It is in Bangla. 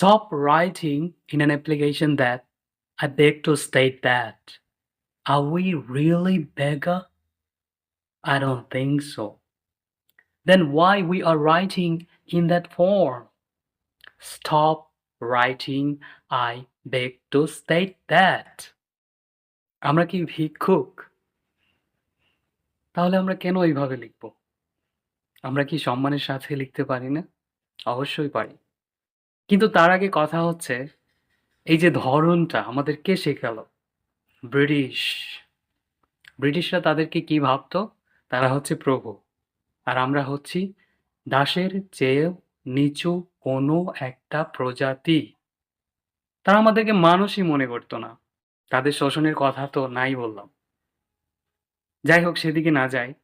Stop writing in an application that I beg to state that. Are we really beggar? I don't think so. Then why we are writing in that form? Stop writing I beg to state that. আমরা কি ভিক্ষুক? তাহলে আমরা কেন এইভাবে লিখব? আমরা কি সম্মানের সাথে লিখতে পারি না? অবশ্যই পারি। কিন্তু তার আগে কথা হচ্ছে, এই যে ধরনটা আমাদের কে শেখালো? ব্রিটিশ। ব্রিটিশরা তাদেরকে কি ভাবতো? তারা হচ্ছে প্রভু। আর আমরা হচ্ছি দাসের চেয়েও নিচু কোনো একটা প্রজাতি। তারা আমাদেরকে মানুষই মনে করতো না। তাদের শোষণের কথা তো নাই বললাম। যাই হোক সেদিকে না যাই।